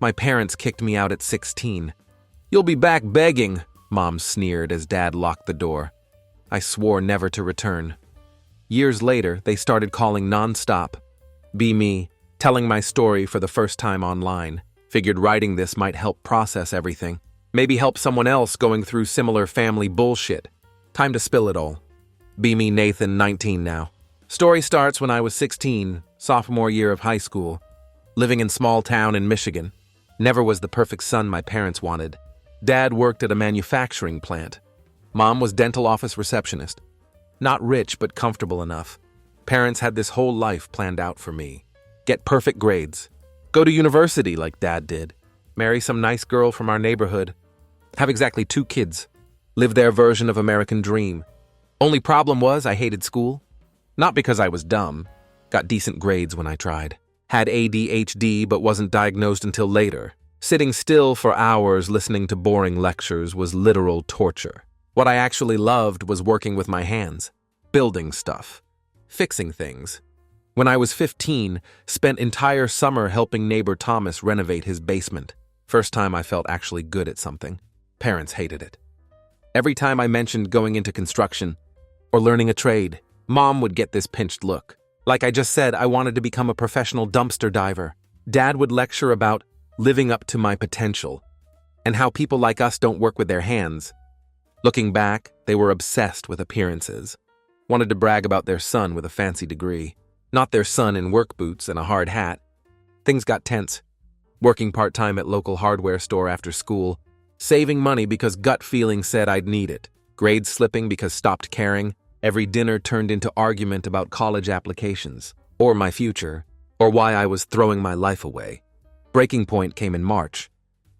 My parents kicked me out at 16. "You'll be back begging," Mom sneered as Dad locked the door. I swore never to return. Years later, they started calling nonstop. Be me, telling my story for the first time online. Figured writing this might help process everything. Maybe help someone else going through similar family bullshit. Time to spill it all. Be me, Nathan, 19 now. Story starts when I was 16, sophomore year of high school. Living in small town in Michigan. Never was the perfect son my parents wanted. Dad worked at a manufacturing plant. Mom was dental office receptionist. Not rich, but comfortable enough. Parents had this whole life planned out for me. Get perfect grades. Go to university like Dad did. Marry some nice girl from our neighborhood. Have exactly 2 kids. Live their version of American dream. Only problem was I hated school. Not because I was dumb. Got decent grades when I tried. Had ADHD but wasn't diagnosed until later. Sitting still for hours listening to boring lectures was literal torture. What I actually loved was working with my hands. Building stuff. Fixing things. When I was 15, spent entire summer helping neighbor Thomas renovate his basement. First time I felt actually good at something. Parents hated it. Every time I mentioned going into construction or learning a trade, Mom would get this pinched look. Like I just said, I wanted to become a professional dumpster diver. Dad would lecture about living up to my potential and how people like us don't work with their hands. Looking back, they were obsessed with appearances. Wanted to brag about their son with a fancy degree. Not their son in work boots and a hard hat. Things got tense. Working part-time at local hardware store after school. Saving money because gut feeling said I'd need it. Grades slipping because stopped caring. Every dinner turned into argument about college applications, or my future, or why I was throwing my life away. Breaking point came in March.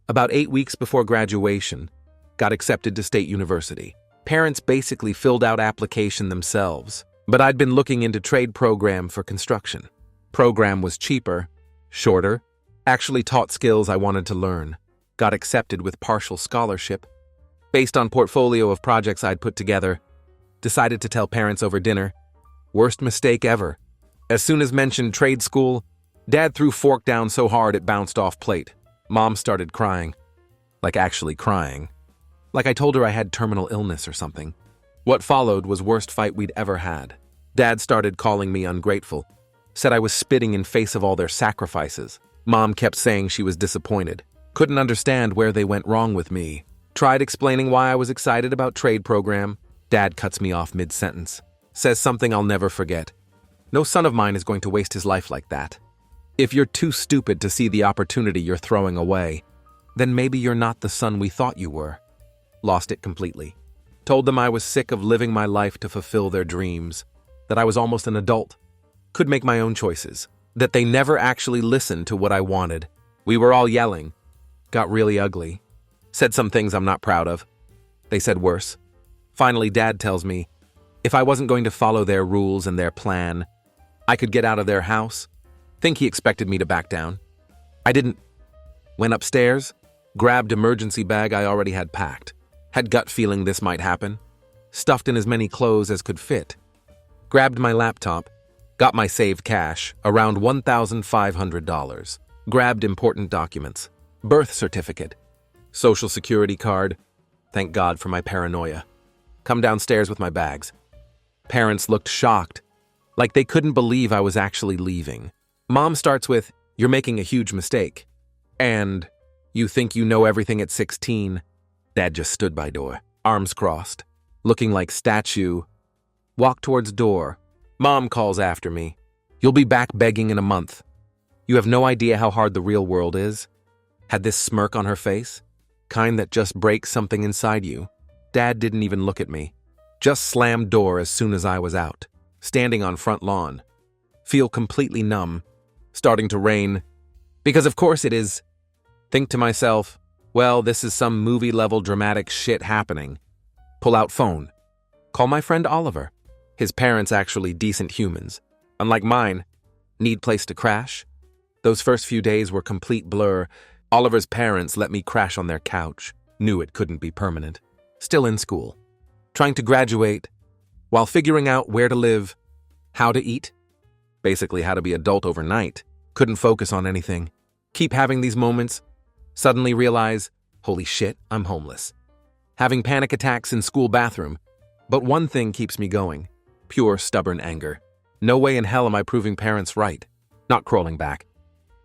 About 8 weeks before graduation, got accepted to State University. Parents basically filled out application themselves, but I'd been looking into trade program for construction. Program was cheaper, shorter, actually taught skills I wanted to learn. Got accepted with partial scholarship. Based on portfolio of projects I'd put together, decided to tell parents over dinner. Worst mistake ever. As soon as mentioned trade school, Dad threw fork down so hard it bounced off plate. Mom started crying. Like actually crying. Like I told her I had terminal illness or something. What followed was worst fight we'd ever had. Dad started calling me ungrateful. Said I was spitting in face of all their sacrifices. Mom kept saying she was disappointed. Couldn't understand where they went wrong with me. Tried explaining why I was excited about trade program. Dad cuts me off mid-sentence. Says something I'll never forget. No son of mine is going to waste his life like that. If you're too stupid to see the opportunity you're throwing away, then maybe you're not the son we thought you were. Lost it completely. Told them I was sick of living my life to fulfill their dreams. That I was almost an adult. Could make my own choices. That they never actually listened to what I wanted. We were all yelling. Got really ugly. Said some things I'm not proud of. They said worse. Finally, Dad tells me, if I wasn't going to follow their rules and their plan, I could get out of their house. Think he expected me to back down. I didn't. Went upstairs, grabbed emergency bag I already had packed. Had gut feeling this might happen. Stuffed in as many clothes as could fit. Grabbed my laptop, got my saved cash, around $1,500. Grabbed important documents. Birth certificate. Social security card. Thank God for my paranoia. Come downstairs with my bags. Parents looked shocked, like they couldn't believe I was actually leaving. Mom starts with, "You're making a huge mistake." And, "You think you know everything at 16. Dad just stood by door, arms crossed, looking like statue. Walked towards door. Mom calls after me. "You'll be back begging in a month. You have no idea how hard the real world is." Had this smirk on her face, kind that just breaks something inside you. Dad didn't even look at me. Just slammed door as soon as I was out. Standing on front lawn. Feel completely numb. Starting to rain. Because of course it is. Think to myself, well, this is some movie-level dramatic shit happening. Pull out phone. Call my friend Oliver. His parents actually decent humans. Unlike mine. Need place to crash? Those first few days were complete blur. Oliver's parents let me crash on their couch. Knew it couldn't be permanent. Still in school. Trying to graduate. While figuring out where to live. How to eat. Basically how to be adult overnight. Couldn't focus on anything. Keep having these moments. Suddenly realize, holy shit, I'm homeless. Having panic attacks in school bathroom. But one thing keeps me going. Pure stubborn anger. No way in hell am I proving parents right. Not crawling back.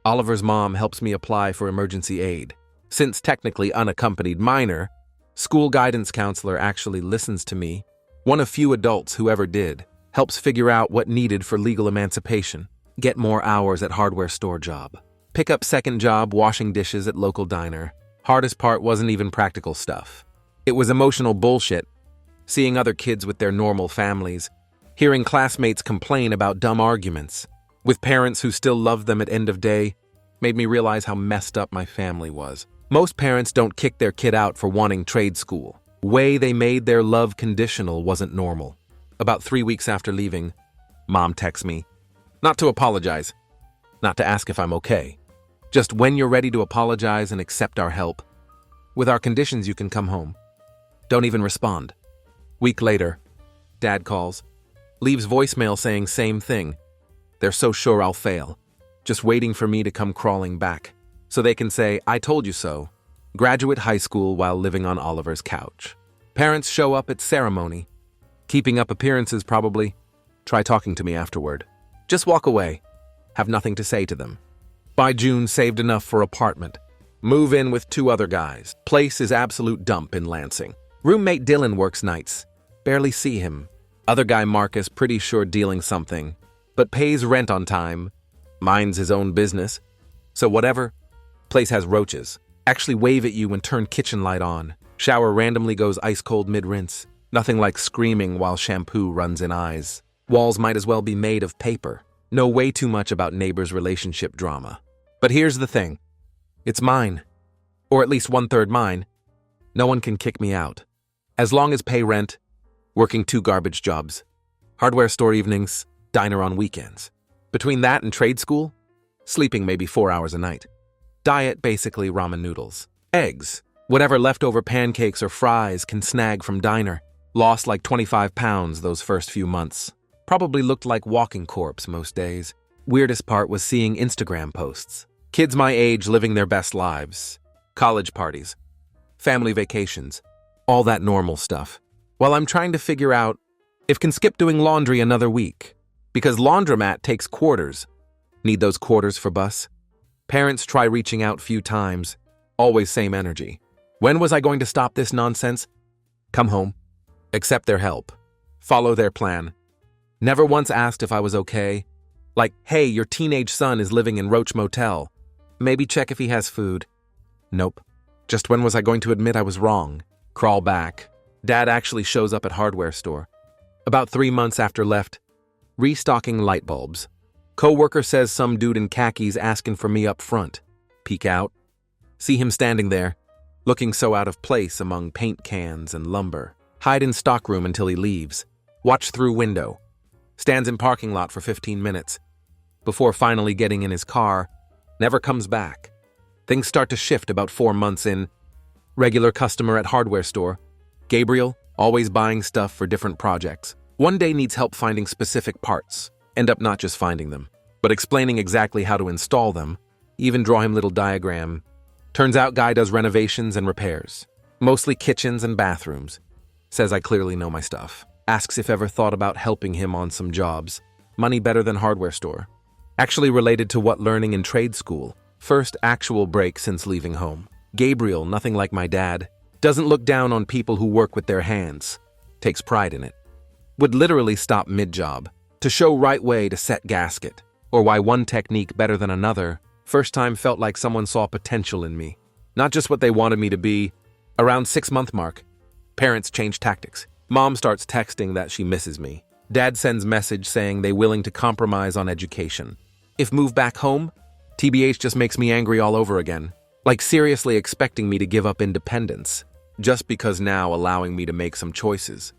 Oliver's mom helps me apply for emergency aid. Since technically unaccompanied minor, school guidance counselor actually listens to me. One of few adults who ever did. Helps figure out what needed for legal emancipation. Get more hours at hardware store job. Pick up second job washing dishes at local diner. Hardest part wasn't even practical stuff. It was emotional bullshit. Seeing other kids with their normal families. Hearing classmates complain about dumb arguments. With parents who still loved them at end of day. Made me realize how messed up my family was. Most parents don't kick their kid out for wanting trade school. Way they made their love conditional wasn't normal. About 3 weeks after leaving, Mom texts me. Not to apologize. Not to ask if I'm okay. Just when you're ready to apologize and accept our help. With our conditions, you can come home. Don't even respond. Week later, Dad calls. Leaves voicemail saying same thing. They're so sure I'll fail. Just waiting for me to come crawling back. So they can say, I told you so. Graduate high school while living on Oliver's couch. Parents show up at ceremony. Keeping up appearances probably. Try talking to me afterward. Just walk away. Have nothing to say to them. By June, saved enough for apartment. Move in with 2 other guys. Place is absolute dump in Lansing. Roommate Dylan works nights. Barely see him. Other guy Marcus pretty sure dealing something. But pays rent on time. Minds his own business. So whatever. Place has roaches. Actually wave at you and turn kitchen light on. Shower randomly goes ice cold mid-rinse. Nothing like screaming while shampoo runs in eyes. Walls might as well be made of paper. Know way too much about neighbors' relationship drama. But here's the thing. It's mine. Or at least 1/3 mine. No one can kick me out. As long as pay rent, working 2 garbage jobs, hardware store evenings, diner on weekends. Between that and trade school, sleeping maybe 4 hours a night. Diet basically ramen noodles. Eggs. Whatever leftover pancakes or fries can snag from diner. Lost like 25 pounds those first few months. Probably looked like walking corpse most days. Weirdest part was seeing Instagram posts. Kids my age living their best lives. College parties. Family vacations. All that normal stuff. While I'm trying to figure out if can skip doing laundry another week. Because laundromat takes quarters. Need those quarters for bus? Parents try reaching out few times. Always same energy. When was I going to stop this nonsense? Come home. Accept their help. Follow their plan. Never once asked if I was okay. Like, hey, your teenage son is living in Roach Motel. Maybe check if he has food. Nope. Just when was I going to admit I was wrong? Crawl back. Dad actually shows up at hardware store. About 3 months after left. Restocking light bulbs. Co-worker says some dude in khakis asking for me up front. Peek out. See him standing there, looking so out of place among paint cans and lumber. Hide in stockroom until he leaves. Watch through window. Stands in parking lot for 15 minutes. Before finally getting in his car, never comes back. Things start to shift about 4 months in. Regular customer at hardware store. Gabriel, always buying stuff for different projects. One day needs help finding specific parts. End up not just finding them, but explaining exactly how to install them. Even draw him little diagram. Turns out guy does renovations and repairs. Mostly kitchens and bathrooms. Says I clearly know my stuff. Asks if ever thought about helping him on some jobs. Money better than hardware store. Actually related to what learning in trade school. First actual break since leaving home. Gabriel, nothing like my dad. Doesn't look down on people who work with their hands. Takes pride in it. Would literally stop mid-job. To show right way to set gasket. Or why one technique better than another. First time felt like someone saw potential in me. Not just what they wanted me to be. Around 6-month mark. Parents change tactics. Mom starts texting that she misses me. Dad sends message saying they willing to compromise on education. If move back home, TBH just makes me angry all over again. Like seriously expecting me to give up independence. Just because now allowing me to make some choices.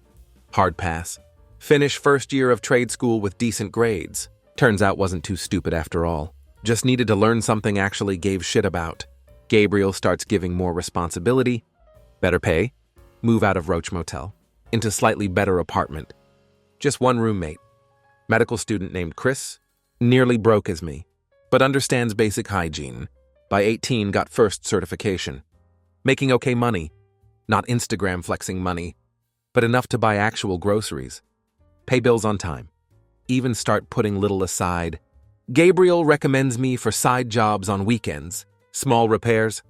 Hard pass. Finish first year of trade school with decent grades. Turns out wasn't too stupid after all. Just needed to learn something actually gave shit about. Gabriel starts giving more responsibility. Better pay. Move out of Roach Motel. Into slightly better apartment. Just one roommate. Medical student named Chris. Nearly broke as me. But understands basic hygiene. By 18, got first certification. Making okay money. Not Instagram flexing money, but enough to buy actual groceries. Pay bills on time. Even start putting little aside. Gabriel recommends me for side jobs on weekends, small repairs,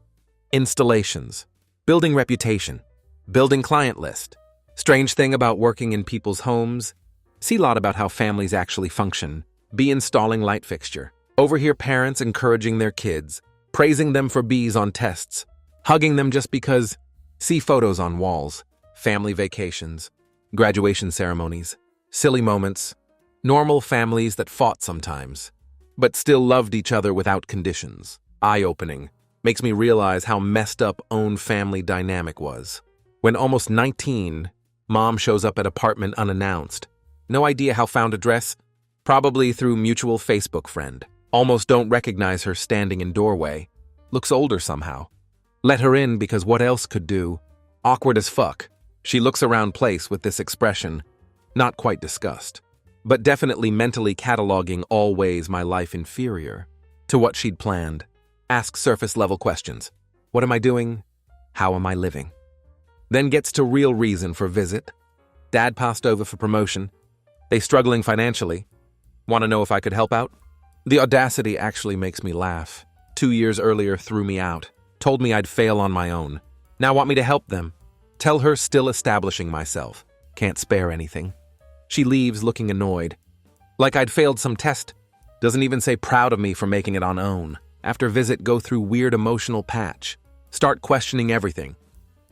installations, building reputation, building client list. Strange thing about working in people's homes, see a lot about how families actually function. Be installing light fixture. Overhear parents encouraging their kids, praising them for B's on tests, hugging them just because. See photos on walls, family vacations, graduation ceremonies, silly moments, normal families that fought sometimes, but still loved each other without conditions. Eye-opening. Makes me realize how messed up own family dynamic was. When almost 19, mom shows up at apartment unannounced. No idea how found address, probably through mutual Facebook friend. Almost don't recognize her standing in doorway. Looks older somehow. Let her in because what else could do? Awkward as fuck. She looks around place with this expression, not quite disgust, but definitely mentally cataloging all ways my life inferior to what she'd planned. Ask surface-level questions. What am I doing? How am I living? Then gets to real reason for visit. Dad passed over for promotion. They struggling financially. Want to know if I could help out? The audacity actually makes me laugh. 2 years earlier threw me out. Told me I'd fail on my own. Now want me to help them. Tell her still establishing myself. Can't spare anything. She leaves looking annoyed. Like I'd failed some test. Doesn't even say proud of me for making it on own. After visit, go through weird emotional patch. Start questioning everything.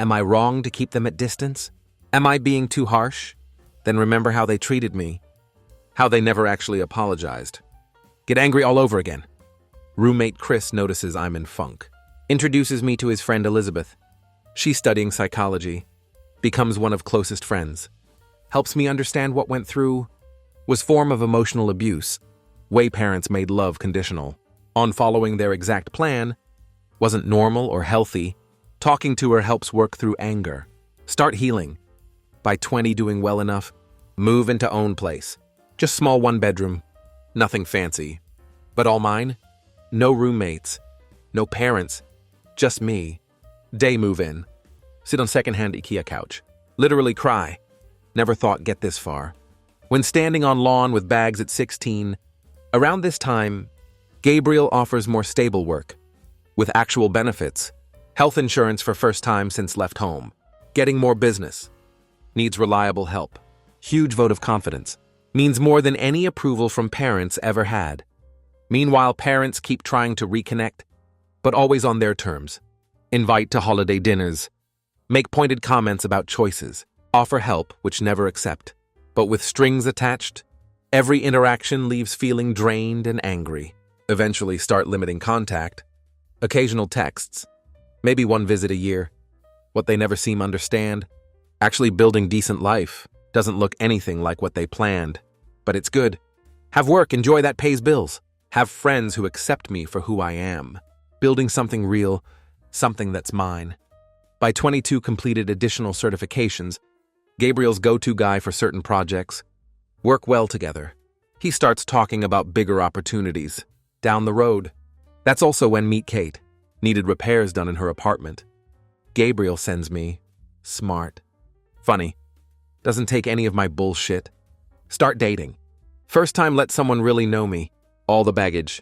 Am I wrong to keep them at distance? Am I being too harsh? Then remember how they treated me. How they never actually apologized. Get angry all over again. Roommate Chris notices I'm in funk. Introduces me to his friend Elizabeth. She's studying psychology. Becomes one of closest friends. Helps me understand what went through. Was form of emotional abuse. Way parents made love conditional. On following their exact plan. Wasn't normal or healthy. Talking to her helps work through anger. Start healing. By 20 doing well enough. Move into own place. Just small 1-bedroom. Nothing fancy. But all mine? No roommates. No parents. Just me. Day move in. Sit on secondhand IKEA couch. Literally cry. Never thought get this far. When standing on lawn with bags at 16, around this time, Gabriel offers more stable work. With actual benefits. Health insurance for first time since left home. Getting more business. Needs reliable help. Huge vote of confidence. Means more than any approval from parents ever had. Meanwhile, parents keep trying to reconnect, but always on their terms. Invite to holiday dinners. Make pointed comments about choices. Offer help, which never accept. But with strings attached, every interaction leaves feeling drained and angry. Eventually start limiting contact. Occasional texts. Maybe one visit a year. What they never seem understand. Actually building decent life. Doesn't look anything like what they planned. But it's good. Have work, enjoy that pays bills. Have friends who accept me for who I am. Building something real, something that's mine. By 22 completed additional certifications, Gabriel's go-to guy for certain projects. Work well together. He starts talking about bigger opportunities. Down the road. That's also when meet Kate. Needed repairs done in her apartment. Gabriel sends me. Smart. Funny. Doesn't take any of my bullshit. Start dating. First time let someone really know me. All the baggage.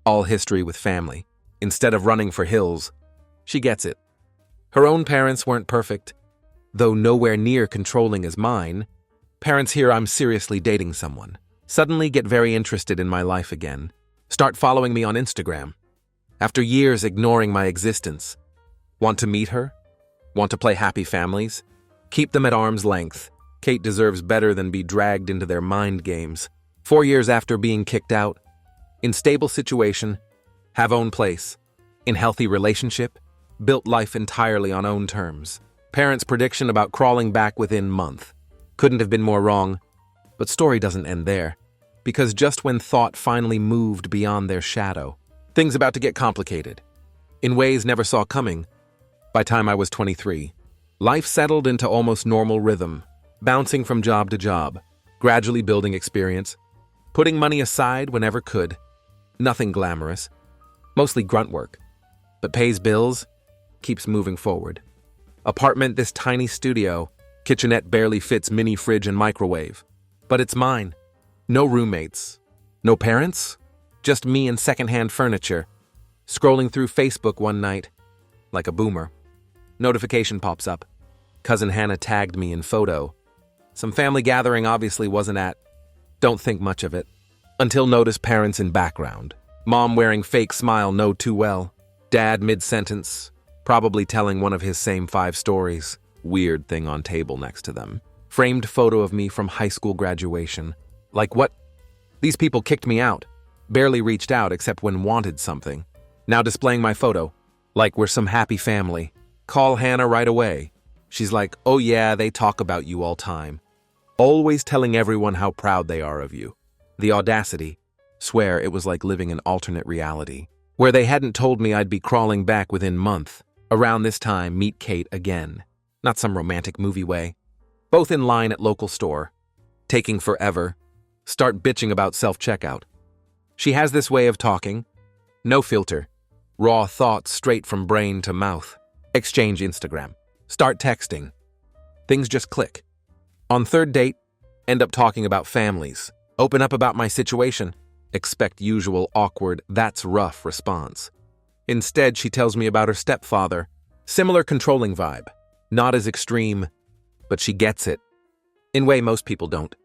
All history with family. Instead of running for hills. She gets it. Her own parents weren't perfect. Though nowhere near controlling as mine. Parents hear I'm seriously dating someone. Suddenly get very interested in my life again. Start following me on Instagram. After years ignoring my existence. Want to meet her? Want to play happy families? Keep them at arm's length. Kate deserves better than be dragged into their mind games. 4 years after being kicked out. In stable situation. Have own place. In healthy relationship. Built life entirely on own terms. Parents' prediction about crawling back within month. Couldn't have been more wrong. But story doesn't end there. Because just when thought finally moved beyond their shadow, things about to get complicated. In ways never saw coming. By time I was 23, life settled into almost normal rhythm, bouncing from job to job, gradually building experience, putting money aside whenever could. Nothing glamorous. Mostly grunt work. but pays bills, keeps moving forward. Apartment, this tiny studio, kitchenette barely fits mini fridge and microwave. But it's mine. No roommates. No parents? Just me and secondhand furniture. Scrolling through Facebook one night, like a boomer. Notification pops up. Cousin Hannah tagged me in photo. Some family gathering obviously wasn't at. Don't think much of it. Until notice parents in background. Mom wearing fake smile know too well. Dad mid-sentence, probably telling one of his same 5 stories. Weird thing on table next to them. Framed photo of me from high school graduation. Like what? These people kicked me out. Barely reached out except when wanted something. Now displaying my photo. Like we're some happy family. Call Hannah right away. She's like, oh yeah, they talk about you all time. Always telling everyone how proud they are of you. The audacity. Swear it was like living an alternate reality. Where they hadn't told me I'd be crawling back within month. Around this time, meet Kate again. Not some romantic movie way. Both in line at local store. Taking forever. Start bitching about self-checkout. She has this way of talking. No filter. Raw thoughts straight from brain to mouth. Exchange Instagram. Start texting. Things just click. On third date, end up talking about families. Open up about my situation. Expect usual awkward, that's rough response. Instead, she tells me about her stepfather. Similar controlling vibe. Not as extreme, but she gets it. In way most people don't.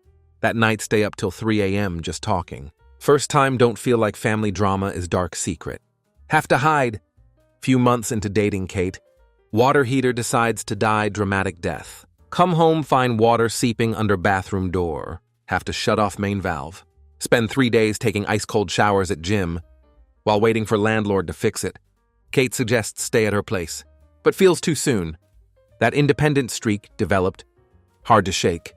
That night stay up till 3 a.m. just talking. First time don't feel like family drama is dark secret. Have to hide. Few months into dating Kate. Water heater decides to die dramatic death. Come home, find water seeping under bathroom door. Have to shut off main valve. Spend 3 days taking ice-cold showers at gym. While waiting for landlord to fix it. Kate suggests stay at her place, but feels too soon. That independent streak developed. Hard to shake.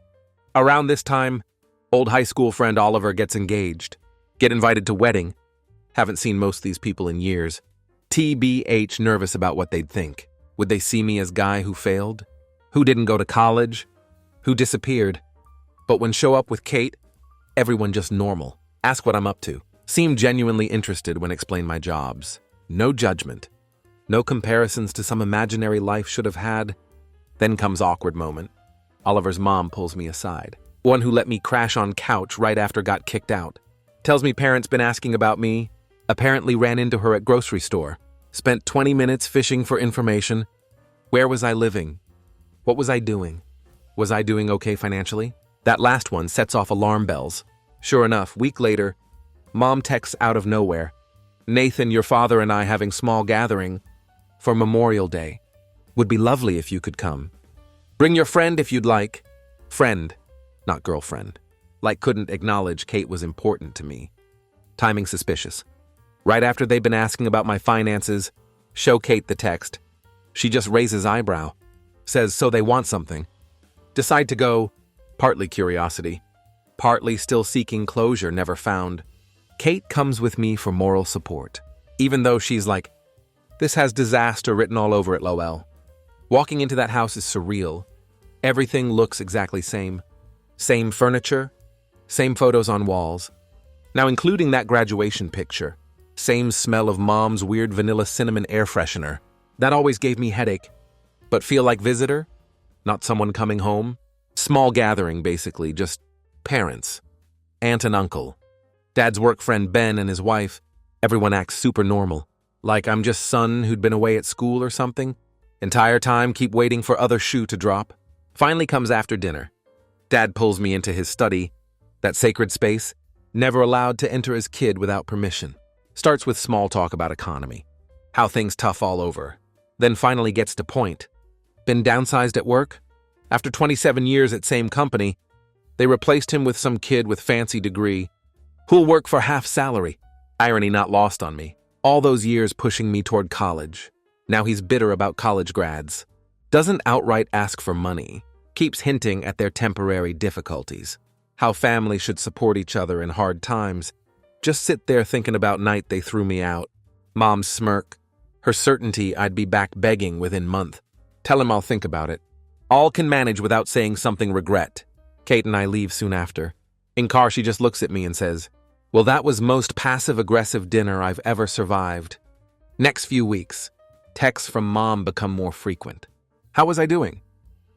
Around this time, old high school friend Oliver gets engaged. Get invited to wedding. Haven't seen most of these people in years. TBH nervous about what they'd think. Would they see me as guy who failed? Who didn't go to college? Who disappeared? But when show up with Kate, everyone just normal. Ask what I'm up to. Seem genuinely interested when explain my jobs. No judgment. No comparisons to some imaginary life should have had. Then comes awkward moment. Oliver's mom pulls me aside. One who let me crash on couch right after got kicked out. Tells me parents been asking about me. Apparently ran into her at grocery store. Spent 20 minutes fishing for information. Where was I living? What was I doing? Was I doing okay financially? That last one sets off alarm bells. Sure enough, week later, mom texts out of nowhere. Nathan, your father and I having small gathering for Memorial Day. Would be lovely if you could come. Bring your friend if you'd like. Friend, not girlfriend. Like couldn't acknowledge Kate was important to me. Timing suspicious. Right after they've been asking about my finances, show Kate the text. She just raises eyebrow. Says so they want something. Decide to go, partly curiosity. Partly still seeking closure never found. Kate comes with me for moral support. Even though she's like, this has disaster written all over it, Lowell. Walking into that house is surreal. Everything looks exactly same. Same furniture, same photos on walls. Now including that graduation picture. Same smell of mom's weird vanilla cinnamon air freshener. That always gave me headache. But feel like visitor? Not someone coming home? Small gathering, basically, just parents. Aunt and uncle. Dad's work friend Ben and his wife. Everyone acts super normal. Like I'm just son who'd been away at school or something. Entire time keep waiting for other shoe to drop. Finally comes after dinner. Dad pulls me into his study. That sacred space. Never allowed to enter his kid without permission. Starts with small talk about economy. How things tough all over. Then finally gets to point. Been downsized at work? After 27 years at same company, they replaced him with some kid with fancy degree who'll work for half salary. Irony not lost on me. All those years pushing me toward college. Now he's bitter about college grads. Doesn't outright ask for money. Keeps hinting at their temporary difficulties. How family should support each other in hard times. Just sit there thinking about night they threw me out. Mom's smirk. Her certainty I'd be back begging within month. Tell him I'll think about it. All can manage without saying something regret. Kate and I leave soon after. In car, she just looks at me and says, well, that was most passive-aggressive dinner I've ever survived. Next few weeks. Texts from mom become more frequent. How was I doing?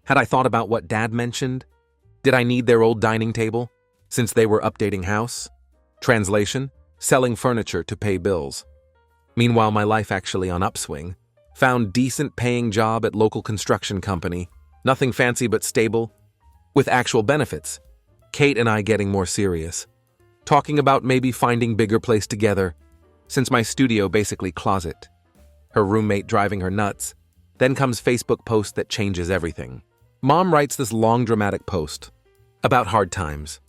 Had I thought about what dad mentioned? Did I need their old dining table, since they were updating house? Translation: selling furniture to pay bills. Meanwhile, my life actually on upswing. Found decent paying job at local construction company. Nothing fancy but stable, with actual benefits. Kate and I getting more serious. Talking about maybe finding bigger place together, since my studio basically closet. Her roommate driving her nuts. Then comes Facebook post that changes everything. Mom writes this long dramatic post about hard times.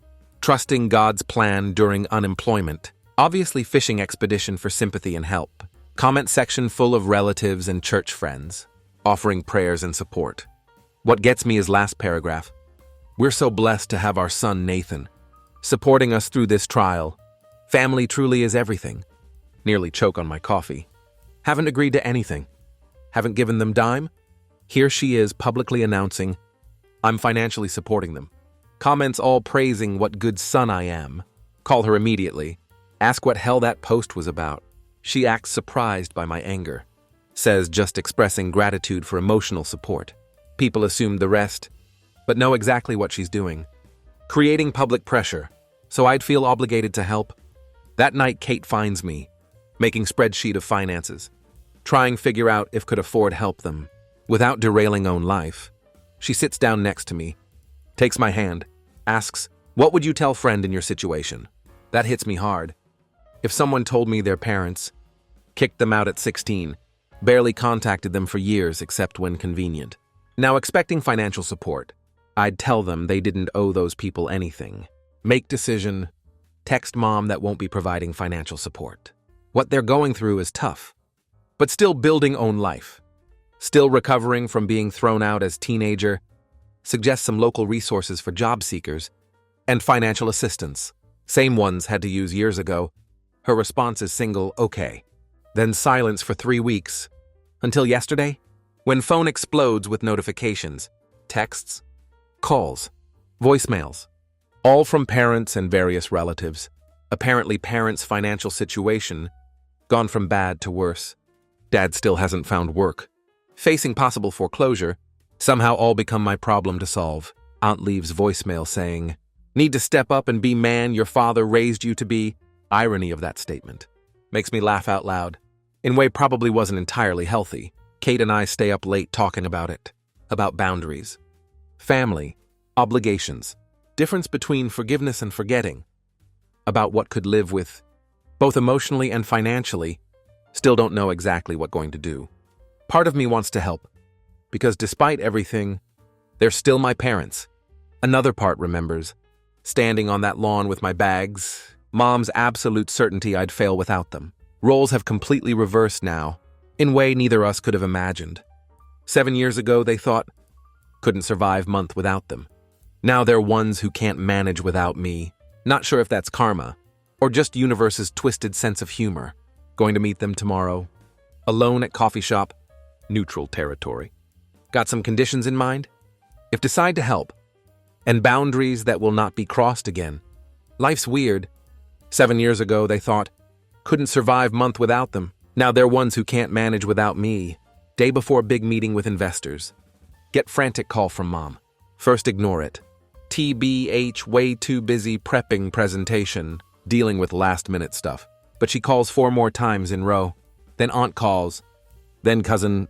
Trusting God's plan during unemployment. Obviously fishing expedition for sympathy and help. Comment section full of relatives and church friends, offering prayers and support. What gets me is last paragraph. We're so blessed to have our son Nathan, supporting us through this trial. Family truly is everything. Nearly choke on my coffee. Haven't agreed to anything. Haven't given them dime. Here she is publicly announcing, I'm financially supporting them. Comments all praising what good son I am. Call her immediately. Ask what hell that post was about. She acts surprised by my anger. Says just expressing gratitude for emotional support. People assumed the rest, but know exactly what she's doing. Creating public pressure, so I'd feel obligated to help. That night, Kate finds me, making spreadsheet of finances, trying figure out if could afford help them, without derailing own life. She sits down next to me, takes my hand, asks, what would you tell friend in your situation? That hits me hard. If someone told me their parents kicked them out at 16, barely contacted them for years except when convenient, now expecting financial support, I'd tell them they didn't owe those people anything. Make decision, text mom that won't be providing financial support. What they're going through is tough, but still building own life. Still recovering from being thrown out as teenager, suggest some local resources for job seekers, and financial assistance. Same ones had to use years ago. Her response is single, okay. Then silence for 3 weeks. Until yesterday, when phone explodes with notifications, texts, calls, voicemails, all from parents and various relatives. Apparently parents' financial situation gone from bad to worse. Dad still hasn't found work. Facing possible foreclosure, somehow all become my problem to solve. Aunt leaves voicemail saying, need to step up and be man your father raised you to be. Irony of that statement makes me laugh out loud, in a way probably wasn't entirely healthy. Kate and I stay up late talking about it, about boundaries, family, obligations, difference between forgiveness and forgetting, about what could live with, both emotionally and financially. Still don't know exactly what going to do. Part of me wants to help, because despite everything, they're still my parents. Another part remembers, standing on that lawn with my bags, mom's absolute certainty I'd fail without them. Roles have completely reversed now, in a way neither us could have imagined. 7 years ago, they thought, couldn't survive month without them. Now they're ones who can't manage without me. Not sure if that's karma, or just universe's twisted sense of humor. Going to meet them tomorrow. Alone at coffee shop, neutral territory. Got some conditions in mind? If decide to help, and boundaries that will not be crossed again. Life's weird. 7 years ago, they thought, couldn't survive month without them. Now they're ones who can't manage without me. Day before big meeting with investors. Get frantic call from mom. First ignore it. TBH way too busy prepping presentation, dealing with last minute stuff. But she calls 4 more times in row. Then aunt calls. Then cousin.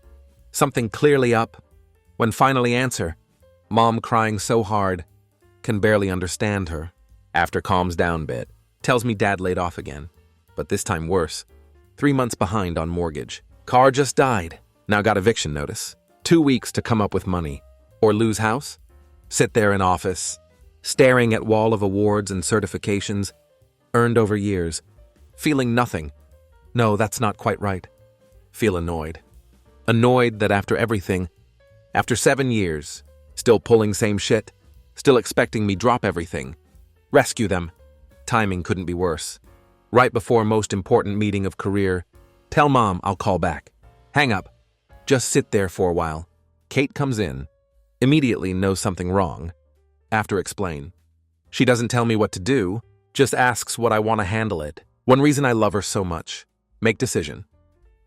Something clearly up. When finally answer. Mom crying so hard. Can barely understand her. After calms down bit. Tells me dad laid off again, but this time worse. 3 months behind on mortgage. Car just died. Now got eviction notice. 2 weeks to come up with money. Or lose house? Sit there in office, staring at wall of awards and certifications, earned over years. Feeling nothing. No, that's not quite right. Feel annoyed. Annoyed that after everything, after 7 years, still pulling same shit, still expecting me drop everything. Rescue them. Timing couldn't be worse. Right before most important meeting of career. Tell mom I'll call back. Hang up. Just sit there for a while. Kate comes in. Immediately knows something wrong. After explain. She doesn't tell me what to do, just asks what I want to handle it. One reason I love her so much. Make decision.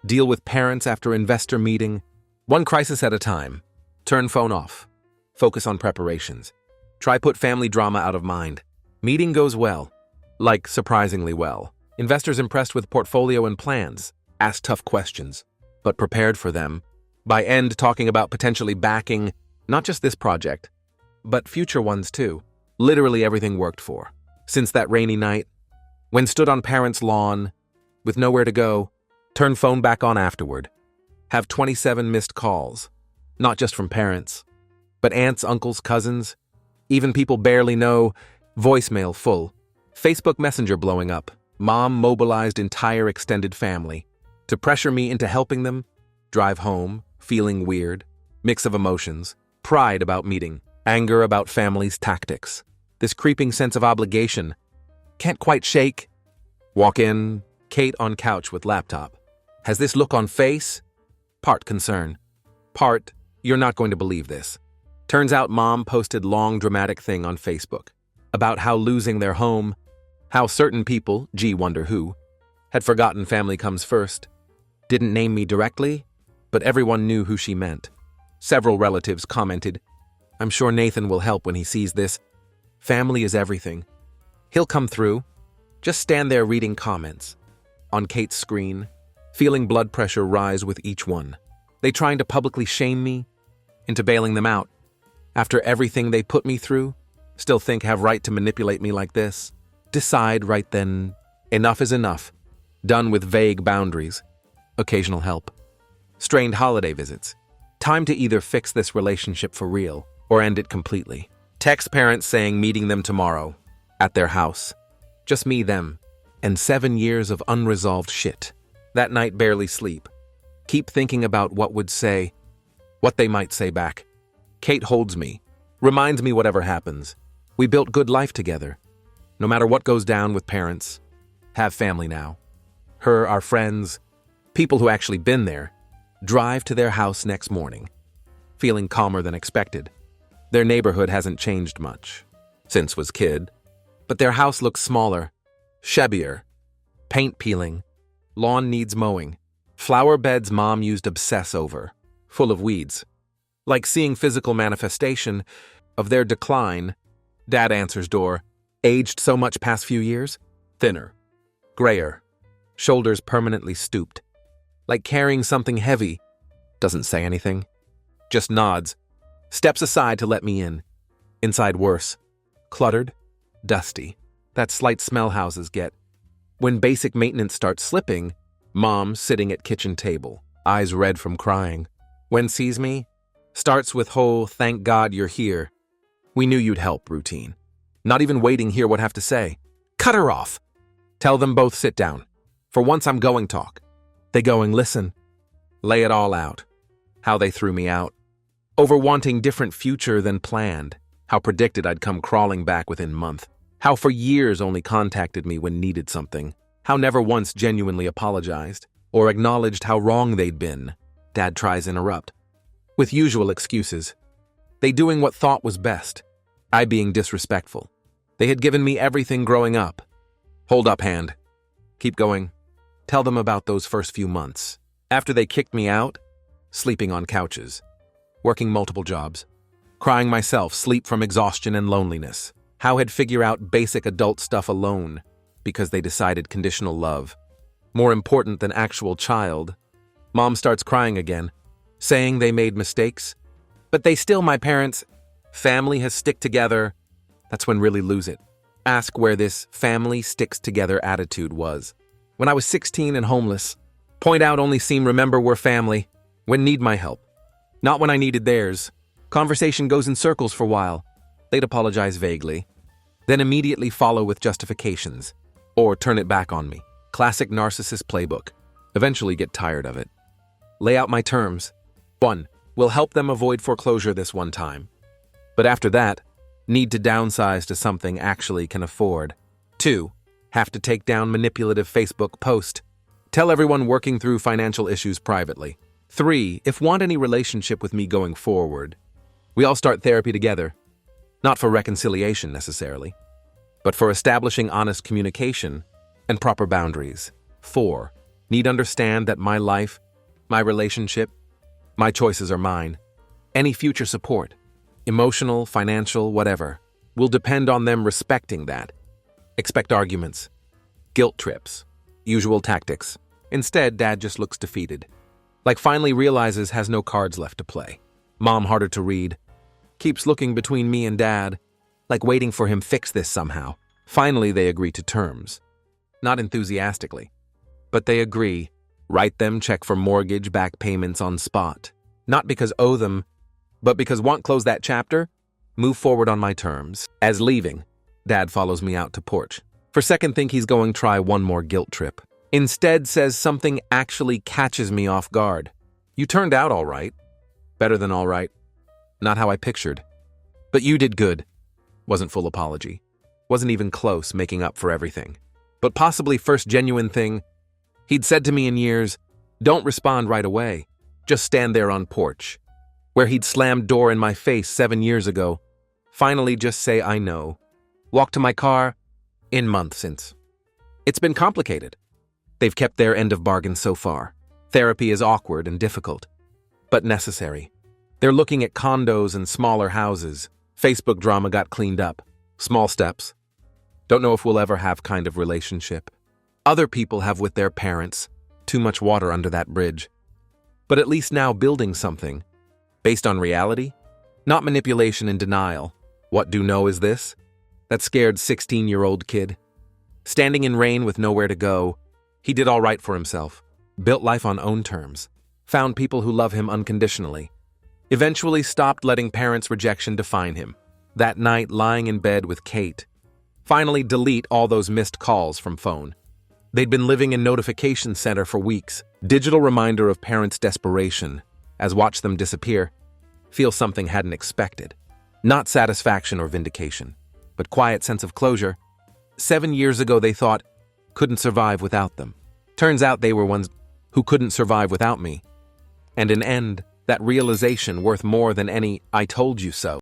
Deal with parents after investor meeting. One crisis at a time. Turn phone off. Focus on preparations. Try put family drama out of mind. Meeting goes well. Like, surprisingly well. Investors impressed with portfolio and plans. Ask tough questions, but prepared for them. By end, talking about potentially backing not just this project, but future ones too. Literally everything worked for. Since that rainy night, when stood on parents' lawn, with nowhere to go, turn phone back on afterward. Have 27 missed calls. Not just from parents, but aunts, uncles, cousins, even people barely know, voicemail full. Facebook Messenger blowing up. Mom mobilized entire extended family to pressure me into helping them. Drive home, feeling weird. Mix of emotions. Pride about meeting. Anger about family's tactics. This creeping sense of obligation. Can't quite shake. Walk in, Kate on couch with laptop. Has this look on face? Part concern. Part, you're not going to believe this. Turns out Mom posted long dramatic thing on Facebook about how losing their home, how certain people, gee wonder who, had forgotten family comes first. Didn't name me directly, but everyone knew who she meant. Several relatives commented, I'm sure Nathan will help when he sees this. Family is everything. He'll come through. Just stand there reading comments. On Kate's screen, feeling blood pressure rise with each one. They trying to publicly shame me into bailing them out. After everything they put me through, still think have right to manipulate me like this. Decide right then, enough is enough. Done with vague boundaries. Occasional help. Strained holiday visits. Time to either fix this relationship for real or end it completely. Text parents saying meeting them tomorrow. At their house. Just me, them. And 7 years of unresolved shit. That night barely sleep. Keep thinking about what they might say back. Kate holds me. Reminds me whatever happens. We built good life together. No matter what goes down with parents. Have family now. Her, our friends, people who actually been there. Drive to their house next morning. Feeling calmer than expected. Their neighborhood hasn't changed much. Since was kid. But their house looks smaller. Shabbier. Paint peeling. Lawn needs mowing. Flower beds Mom used obsess over. Full of weeds. Like seeing physical manifestation of their decline. Dad answers door. Aged so much past few years? Thinner. Grayer. Shoulders permanently stooped. Like carrying something heavy. Doesn't say anything. Just nods. Steps aside to let me in. Inside worse. Cluttered. Dusty. That slight smell houses get. When basic maintenance starts slipping, Mom sitting at kitchen table, eyes red from crying. When sees me, starts with whole thank God you're here. We knew you'd help routine. Not even waiting hear what have to say. Cut her off. Tell them both sit down. For once I'm going talk. They going listen. Lay it all out. How they threw me out. Over wanting different future than planned. How predicted I'd come crawling back within month. How for years only contacted me when needed something. How never once genuinely apologized or acknowledged how wrong they'd been. Dad tries interrupt. With usual excuses. They doing what thought was best. I being disrespectful. They had given me everything growing up. Hold up hand. Keep going. Tell them about those first few months. After they kicked me out, sleeping on couches. Working multiple jobs. Crying myself, sleep from exhaustion and loneliness. How had figure out basic adult stuff alone because they decided conditional love. More important than actual child. Mom starts crying again, saying they made mistakes. But they still my parents. Family has stick together. That's when really lose it. Ask where this family sticks together attitude was. When I was 16 and homeless. Point out only seem remember we're family. When need my help. Not when I needed theirs. Conversation goes in circles for a while. They'd apologize vaguely. Then immediately follow with justifications. Or turn it back on me. Classic narcissist playbook. Eventually get tired of it. Lay out my terms. 1. Will help them avoid foreclosure this one time. But after that, need to downsize to something actually can afford. 2. Have to take down manipulative Facebook post. Tell everyone working through financial issues privately. 3. If want any relationship with me going forward, we all start therapy together. Not for reconciliation necessarily, but for establishing honest communication and proper boundaries. 4. Need understand that my life, my relationship, my choices are mine. Any future support, emotional, financial, whatever, will depend on them respecting that. Expect arguments, guilt trips, usual tactics. Instead, Dad just looks defeated. Like finally realizes has no cards left to play. Mom harder to read. Keeps looking between me and Dad, like waiting for him fix this somehow. Finally, they agree to terms. Not enthusiastically, but they agree. Write them check for mortgage back payments on spot. Not because owe them, but because want close that chapter, move forward on my terms. As leaving, Dad follows me out to porch. For second think he's going try one more guilt trip. Instead says something actually catches me off guard. You turned out all right. Better than all right. Not how I pictured. But you did good. Wasn't full apology. Wasn't even close, making up for everything. But possibly first genuine thing he'd said to me in years, don't respond right away. Just stand there on porch. Where he'd slammed door in my face 7 years ago. Finally just say I know. Walk to my car in months since. It's been complicated. They've kept their end of bargain so far. Therapy is awkward and difficult, but necessary. They're looking at condos and smaller houses. Facebook drama got cleaned up. Small steps. Don't know if we'll ever have kind of relationship. Other people have with their parents. Too much water under that bridge. But at least now building something. Based on reality? Not manipulation and denial. What do know is this? That scared 16-year-old kid. Standing in rain with nowhere to go, he did all right for himself. Built life on own terms. Found people who love him unconditionally. Eventually stopped letting parents' rejection define him. That night, lying in bed with Kate. Finally delete all those missed calls from phone. They'd been living in notification center for weeks. Digital reminder of parents' desperation. As watch them disappear. Feel something hadn't expected. Not satisfaction or vindication, but quiet sense of closure. 7 years ago they thought, couldn't survive without them. Turns out they were ones who couldn't survive without me. And an end, that realization worth more than any I told you so.